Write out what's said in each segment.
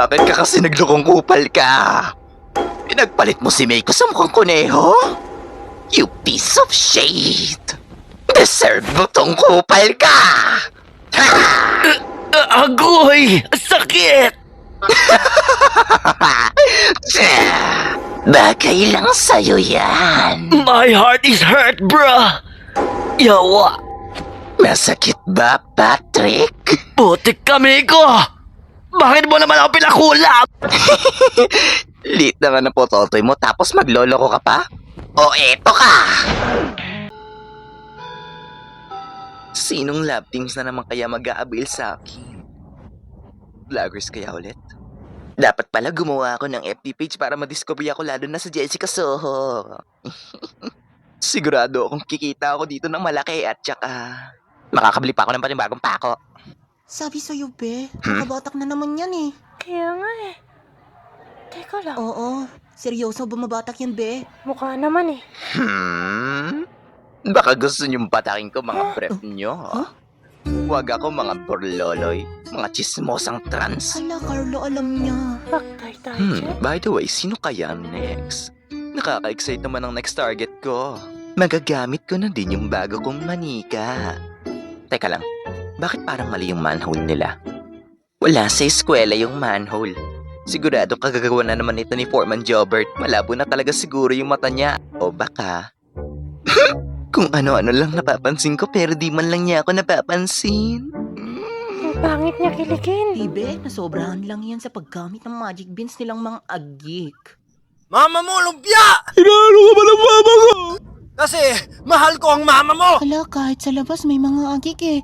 Bakit ka kasi naglukong kupal ka? Pinagpalit mo si Meiko sa mukhang kuneho? You piece of shit! Deserve mo tong kupal ka! Agoy! Sakit! Bagay lang sa'yo yan. My heart is hurt, bruh! Yawa! Masakit ba, Patrick? Putik kami ko! Bakit mo naman ako pinakulap? Lit naman ang pototoy mo tapos magloloko ka pa? O eto ka! Sinong love teams na naman kaya mag-aabil sa akin? Vloggers kaya ulit? Dapat pala gumawa ako ng FB page para madiscover ako lalo na sa Jessica Soho. Sigurado akong kikita ako dito ng malaki at saka makakabili pa ako ng panibagong pako. Sabi sa'yo, be, nakabatak na naman yan eh. Kaya nga eh. Teka lang, Oo, seryoso bumabatak yan, be. mukha naman eh. Baka gusto niyong patakin ko mga prep niyo. Huwag ako mga borloloy, mga chismosang trans. Hala, Carlo, alam niya. Paktay tayo dyan. By the way, sino kaya ang next? Nakaka-excite naman ang next target ko. Magagamit ko na din yung bago kong manika. Teka lang, bakit parang mali yung manhole nila? Wala sa eskwela yung manhole. Sigurado kagagawa na naman ito ni Foreman Jobert. Malabo na talaga siguro yung mata niya. O baka... kung ano-ano lang napapansin ko pero di man lang niya ako napapansin. Ang pangit niya kiligin. Be, nasobrahan lang yan sa paggamit ng magic beans nilang mga agik. Mama mo, lumpia! Inaano ka ba ng mama ko? Kasi, mahal ko ang mama mo! Hala, kahit sa labas may mga agik eh.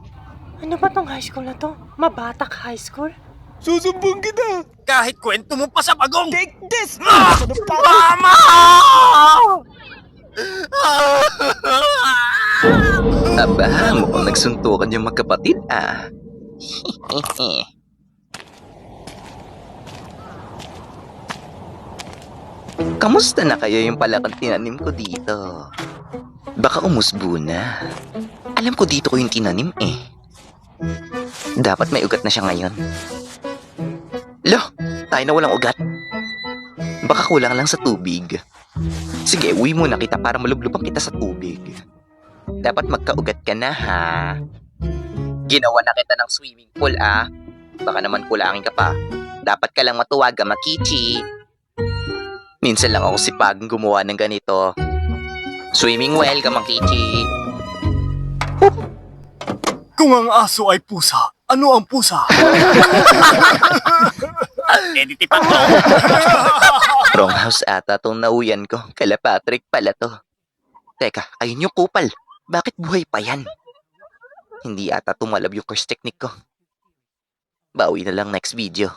Ano ba tong high school na to? Mabatak high school? Susumbong kita! Kahit kwento mo pa sa bagong! Take this! Mama! Aba, mukhang nagsuntukan yung magkapatid ah. Kamusta na kayo yung palakang tinanim ko dito? Baka umusbo na. Alam ko dito ko yung tinanim eh. Dapat may ugat na siya ngayon. Lo, tayo na walang ugat. Baka kulang lang sa tubig. Sige, uwi muna kita para malubluban kita sa tubig. Dapat magkaugat ka na ha. Ginawa na kita ng swimming pool ah. Baka naman kulangin ka pa. Dapat ka lang matuwag, Makichi. Minsan lang ako sipagang gumawa ng ganito. Swimming well, Makichi. Kung ang aso ay pusa, ano ang pusa? Editipan mo! Wrong house ata tong nauyan ko. Kala Patrick pala to. Teka, ayun yung kupal. Bakit buhay pa yan? Hindi ata tumalab yung curse technique ko. Bawi na lang next video.